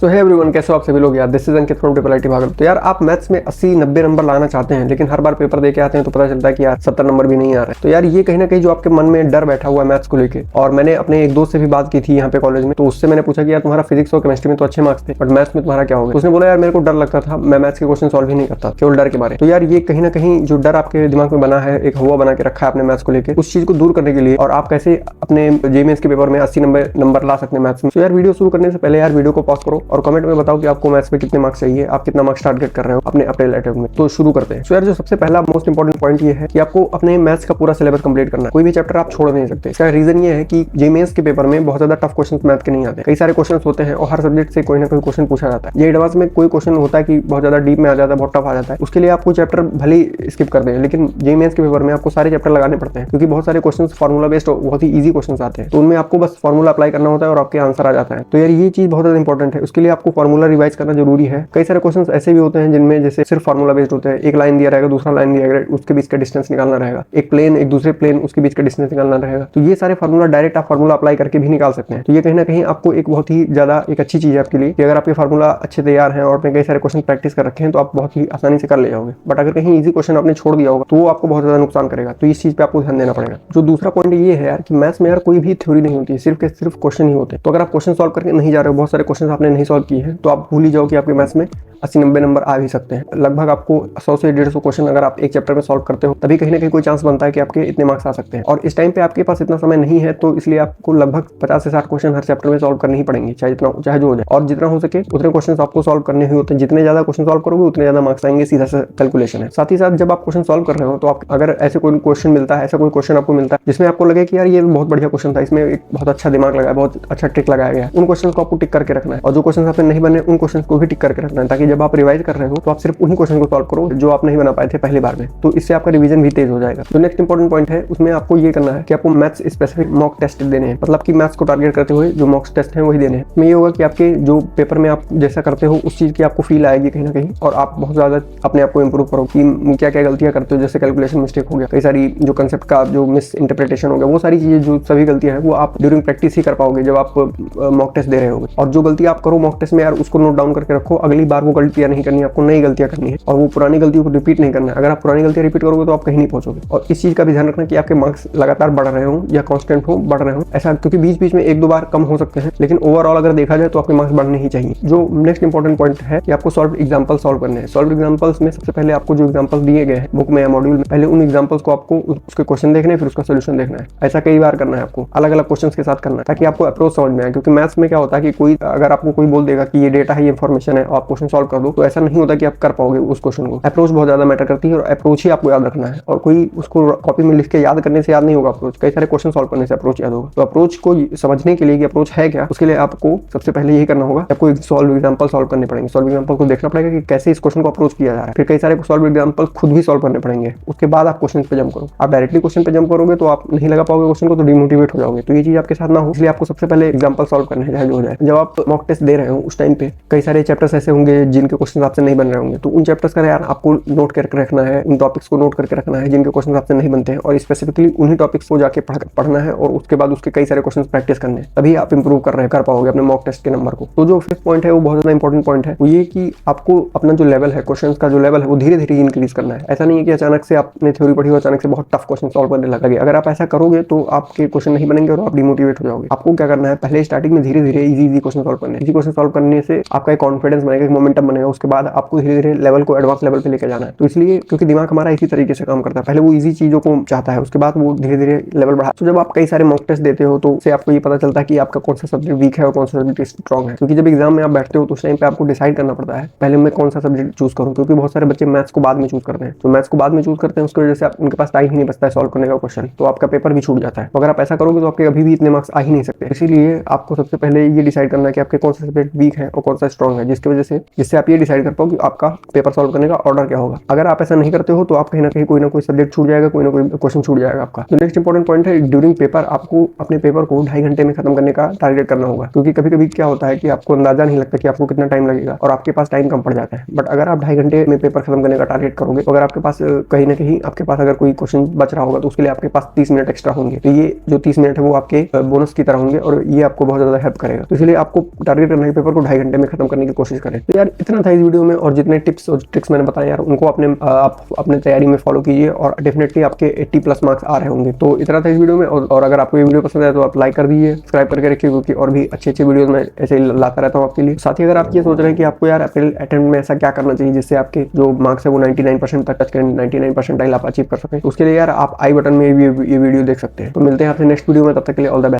तो है एवरीवन, कैसे हो आप सभी लोग यार। This is Ankit from triple IT Bhagalpur. तो यार आप मैथ्स में 80-90 नंबर लाना चाहते हैं, लेकिन हर बार पेपर देके आते हैं तो पता चलता है कि यार 70 नंबर भी नहीं आ रहे। तो यार ये कहीं ना कहीं जो आपके मन में डर बैठा हुआ है मैथ्स को लेके, और मैंने अपने एक दोस्त से भी बात की थी यहाँ पे कॉलेज में, तो उससे मैंने पूछा कि यार तुम्हारा फिजिक्स और केमिस्ट्री में तो अच्छे मार्क्स थे, बट मैथ्स में तुम्हारा क्या हो गया। उसने बोला यार मेरे को डर लगता था, मैं मैथ्स के क्वेश्चन सॉल्व ही नहीं करता, केवल डर के बारे। तो यार ये कहीं ना कहीं जो डर आपके दिमाग में बना है, एक हवा बना के रखा है अपने मैथ्स को लेकर, उस चीज को दूर करने के लिए और आप कैसे अपने जेईई के पेपर में 80-90 नंबर ला सकते हैं मैथ्स में। तो यार वीडियो शुरू करने से पहले यार वीडियो को पॉज करो और कमेंट में बताओ कि आपको मैथ्स में कितने मार्क्स चाहिए, आप कितना मार्क्स टारगेट कर रहे हो अपने रिलेटिव में। तो शुरू करते हैं। तो यार जो सबसे पहला मोस्ट इंपॉर्टेंट पॉइंट ये है कि आपको अपने मैथ्स का पूरा सिलेबस कंप्लीट करना है। कोई भी चैप्टर आप छोड़ नहीं सकते। इसका रीजन ये है कि जेईई के पेपर में बहुत ज्यादा टफ क्वेश्चन मैथ के नहीं आते। कई सारे क्वेश्चन होते हैं और हर सब्जेक्ट से कोई ना कोई क्वेश्चन पूछा जाता है। ये एडवांस में कोई क्वेश्चन होता है कि बहुत ज्यादा डीप में आ जाता है, बहुत टफ आ जाता है, उसके लिए आपको चैप्टर भले ही स्किप कर दें, लेकिन जेईई के पेपर में आपको सारे चैप्टर लगाने पड़ते हैं, क्योंकि बहुत सारे क्वेश्चन फार्मूला बेस्ड बहुत ही ईजी क्वेश्चन आते हैं। तो उनमें आपको बस फार्मूला अप्लाई करना होता है और आपके आंसर आ जाता है। तो यार ये चीज बहुत ज्यादा इंपॉर्टेंट है। उसके लिए आपको फार्मूला रिवाइज करना जरूरी है। कई सारे क्वेश्चंस ऐसे भी होते हैं जिनमें जैसे सिर्फ फार्मूला बेस्ड होते हैं। एक लाइन दिया रहेगा, दूसरा लाइन दिया रहेगा, उसके बीच का डिस्टेंस निकालना रहेगा। एक प्लेन एक दूसरे प्लेन, उसके बीच का डिस्टेंस निकालना रहेगा। तो ये सारे फार्मूला डायरेक्ट आप फार्मूला अप्लाई करके भी निकाल सकते हैं। तो ये कहीं ना कहीं आपको एक बहुत ही ज्यादा एक अच्छी चीज है आपके लिए कि अगर आपके फार्मूला अच्छे तैयार हैं और आपने कई सारे क्वेश्चन प्रैक्टिस कर रखे हैं तो आप बहुत ही आसानी से कर ले जाओगे। बट अगर कहीं ईजी क्वेश्चन आपने छोड़ दिया होगा तो वो आपको बहुत ज्यादा नुकसान करेगा। तो इस चीज पे आपको ध्यान देना पड़ेगा। जो दूसरा पॉइंट ये है यार कि मैथ्स में यार कोई भी थ्योरी नहीं होती है, सिर्फ के सिर्फ क्वेश्चन ही होते हैं। तो अगर आप क्वेश्चन सॉल्व करके नहीं जा रहे हो, बहुत सारे क्वेश्चन आपने नहीं सॉल्व किए हैं, तो आप भूल ही जाओ कि आपके मैथ्स में 80-90 नंबर आ भी सकते हैं। लगभग आपको 100 से 150 क्वेश्चन अगर आप एक चैप्टर में सॉल्व करते हो, तभी कहीं ना कहीं कोई चांस बनता है कि आपके इतने मार्क्स आ सकते हैं। और इस टाइम पे आपके पास इतना समय नहीं है, तो इसलिए आपको लगभग 50 से 60 क्वेश्चन हर चैप्टर में सॉल्व करने ही पड़ेंगे, चाहे जो हो जाए। और जितना हो सके उतने क्वेश्चन आपको सॉल्व करने ही होते हैं। जितने ज्यादा क्वेश्चन सॉल्व करोगे उतने ज्यादा मार्क्स आएंगे, सीधा सा कैलकुलेशन है। साथ ही साथ जब आप क्वेश्चन सॉल्व कर रहे हो तो आप अगर ऐसे कोई क्वेश्चन मिलता है, ऐसा कोई क्वेश्चन आपको मिलता है जिसमें आपको लगे कि यार ये बहुत बढ़िया क्वेश्चन था, इसमें एक बहुत अच्छा दिमाग लगाया, बहुत अच्छा ट्रिक लगाया गया, उन क्वेश्चन को आपको टिक करके रखना है। और जो क्वेश्चन आपने नहीं बने उन क्वेश्चन को भी टिक करके रखना है, ताकि जब आप रिवाइज कर रहे हो तो आप सिर्फ उन्हीं क्वेश्चन को सॉल्व करो जो आप नहीं बना पाए थे पहली बार में। तो इससे आपका रिवीजन भी तेज हो जाएगा। तो नेक्स्ट इंपॉर्टेंट पॉइंट है, उसमें आपको ये करना है कि आपको मैथ्स स्पेसिफिक मॉक टेस्ट देने हैं। मतलब कि मैथ्स को टारगेट करते हुए जो मॉक टेस्ट है वही देने हैं। इसमें ये होगा कि आपके जो पेपर में आप जैसा करते हो उस चीज की आपको फील आएगी कहीं ना कहीं, और आप बहुत ज्यादा अपने आप को इंप्रूव करो कि क्या क्या गलतियां करते हो। जैसे कैलकुलेशन मिस्टेक हो गया, कई सारी जो कंसेप्ट का जो मिस इंटरप्रिटेशन हो गया, वो सारी चीजें जो सभी गलतियां हैं वो आप ड्यूरिंग प्रैक्टिस ही कर पाओगे जब आप मॉक टेस्ट दे रहे होगे। और जो गलती आप करो मॉक टेस्ट में यार उसको नोट डाउन करके रखो। अगली बार वो गलतियां नहीं करनी, आपको नई गलतियां करनी है और वो पुरानी गलतियों को रिपीट नहीं करना है। अगर आप पुरानी गलतियां रिपीट करोगे तो आप कहीं नहीं पहुंचोगे। और इस चीज का भी ध्यान रखना कि आपके मार्क्स लगातार बढ़ रहे हो या कांस्टेंट हो, बढ़ रहे हो ऐसा, क्योंकि बीच बीच में 1-2 बार कम हो सकते हैं, लेकिन ओवरऑल अगर देखा जाए तो आपके मार्क्स बढ़ने ही चाहिए। जो नेक्स्ट इंपॉर्टेंट पॉइंट है कि आपको सॉल्व एग्जांपल सॉल्व करने हैं। सॉल्व एग्जांपल्स में सबसे पहले आपको जो एग्जांपल्स दिए गए हैं बुक में या मॉड्यूल में, पहले उन एग्जांपल्स को आपको उसके क्वेश्चन देखने हैं, फिर उसका सॉल्यूशन देखना है। ऐसा कई बार करना है आपको, अलग अलग क्वेश्चंस के साथ करना है, ताकि आपको अप्रोच समझ में आए। क्योंकि मैथ्स में क्या होता है कि कोई अगर आपको कोई बोल देगा कि ये डेटा है, ये इन्फॉर्मेशन है और आप क्वेश्चन सॉल्व कर दो, तो ऐसा नहीं होता कि आप कर पाओगे उस क्वेश्चन को। अप्रोच बहुत ज्यादा मैटर करती है और अप्रोच ही आपको याद रखना है। और कोई उसको कॉपी में लिख के याद करने से याद नहीं होगा अप्रोच, कई सारे क्वेश्चन सॉल्व करने से अप्रोच याद होगा। तो अप्रोच को समझने के लिए कि अप्रोच है क्या, उसके लिए आपको सबसे पहले यही करना होगा, आपको सॉल्व एग्जांपल सॉल्व करने पड़ेंगे। सॉल्व एग्जांपल को देखना पड़ेगा कि कैसे इस क्वेश्चन को अप्रोच किया जा रहा है। फिर कई सारे सॉल्व एग्जांपल खुद भी सॉल्व करने पड़ेंगे, उसके बाद आप क्वेश्चन पे जंप करो। आप डायरेक्टली क्वेश्चन पे जंप करोगे तो आप नहीं लगा पाओगे क्वेश्चन को, तो डिमोटिवेट हो जाओगे। तो ये चीज आपके साथ ना हो, इसलिए आपको सबसे पहले एग्जांपल सॉल्व करने हैं, जो हो जाए। जब आप मॉक टेस्ट दे रहे हो उस टाइम पे कई सारे चैप्टर्स ऐसे होंगे जिनके क्वेश्चन आपसे नहीं बन रहे होंगे, तो उन चैप्टर्स का यार आपको नोट करके रखना है, उन टॉपिक्स को नोट करके रखना है जिनके क्वेश्चन आपसे नहीं बनते हैं, और स्पेसिफिकली उन्हीं टॉपिक्स को जाके पढ़ना है और उसके बाद उसके कई सारे क्वेश्चन प्रैक्टिस करने हैं। तभी आप इंप्रूव कर पाओगे अपने मॉक टेस्ट के नंबर को। तो जो फिफ्थ पॉइंट है वो बहुत ज्यादा इंपॉर्टेंट पॉइंट है, वो ये कि आपको अपना जो लेवल है, क्वेश्चन का जो लेवल है वो धीरे धीरे इंक्रीज करना है। ऐसा नहीं है कि अचानक से आपने थ्योरी पढ़ी हो, अचानक से बहुत टफ क्वेश्चन सॉल्व करने लगे। अगर आप ऐसा करोगे तो आपके क्वेश्चन नहीं बनेंगे और आप डिमोटिवेट हो जाओगे। आपको क्या करना है, पहले स्टार्टिंग में धीरे धीरे इजी क्वेश्चन सॉल्व करने। इजी क्वेश्चन सॉल्व करने से आपका एक कॉन्फिडेंस बनेगा, एक मोमेंटम बनेगा। उसके बाद आपको धीरे धीरे लेवल को एडवांस लेवल पे लेकर जाना है। तो इसलिए क्योंकि दिमाग हमारा इसी तरीके से काम करता है, पहले वो इजी चीजों को चाहता है, उसके बाद वो धीरे धीरे लेवल बढ़ा। तो जब आप कई सारे मॉक टेस्ट देते हो तो उससे आपको ये पता चलता है कि आपका कौन सा सब्जेक्ट वीक है और कौन सा सब्जेक्ट स्ट्रॉन्ग है। क्योंकि जब एग्जाम में आप बैठते हो तो उस टाइम पे आपको डिसाइड करना पड़ता है पहले मैं कौन सा सब्जेक्ट चूज करूं, क्योंकि बहुत सारे बच्चे मैथ्स को बाद में चूज करते हैं। तो मैथ्स को बाद में चूज करते हैं, उसकी वजह से उनके पास टाइम ही नहीं बचता है सॉल्व करने का क्वेश्चन, तो आपका पेपर भी छूट जाता है। अगर आप ऐसा करोगे तो आपके अभी भी इतने मार्क्स आ ही नहीं सकते। इसीलिए आपको सबसे पहले ये डिसाइड करना है कि आपके कौन सा सब्जेक्ट वीक है और कौन सा स्ट्रॉन्ग है, जिसकी वजह से जिससे आप ये डिसाइड कर पाओ कि आपका पेपर सॉल्व करने का ऑर्डर क्या होगा। अगर आप ऐसा नहीं करते हो तो आप कहीं ना कहीं कोई ना कोई सब्जेक्ट छूट जाएगा, कोई ना कोई क्वेश्चन छूट जाएगा आपका। तो नेक्स्ट इंपॉर्टेंट पॉइंट है, ड्यूरिंग पेपर आपको अपने पेपर को 2.5 घंटे में खत्म करने का टारगेट करना होगा। क्योंकि कभी कभी क्या होता है कि आपको अंदाजा नहीं लगता कि आपको कितना टाइम लगेगा और आपके पास टाइम कम पड़ जाता है। बट अगर आप 2.5 घंटे में पेपर खत्म करने का टारगेट करोगे तो अगर आपके पास कहीं ना कहीं आपके पास अगर कोई क्वेश्चन बच रहा होगा तो उसके लिए आपके पास 30 मिनट एक्स्ट्रा होंगे। तो ये जो 30 मिनट है वो आपके बोनस की तरह होंगे और ये आपको बहुत ज्यादा हेल्प करेगा। तो इसलिए आपको टारगेट करना है पेपर को 2.5 घंटे में खत्म करने की कोशिश करें। तो यार इतना था इस वीडियो में, और जितने टिप्स और ट्रिक्स मैंने बताए यार उनको आप अपने तैयारी में फॉलो कीजिए और डेफिनेटली आपके 80+ मार्क्स आ रहे होंगे। तो इतना था इस वीडियो में, और अगर आपको ये वीडियो पसंद आए तो आप लाइक कर दीजिए, सब्सक्राइब करके रखिए, क्योंकि और भी अच्छे वीडियोस मैं ऐसे ही लाता रहता हूँ आपके लिए। साथ ही अगर आप ये सोच रहे हैं कि आपको यार अप्रैल अटेम्प्ट में ऐसा क्या करना चाहिए जिससे आपके जो मार्क्स है वो 99% तक टच करें, 99 परसेंटाइल आप अचीव कर सकें, उसके लिए यार आप आई बटन में ये वीडियो देख सकते हैं। तो मिलते हैं आपसे नेक्स्ट वीडियो में, तब तक के लिए ऑल द बेस्ट।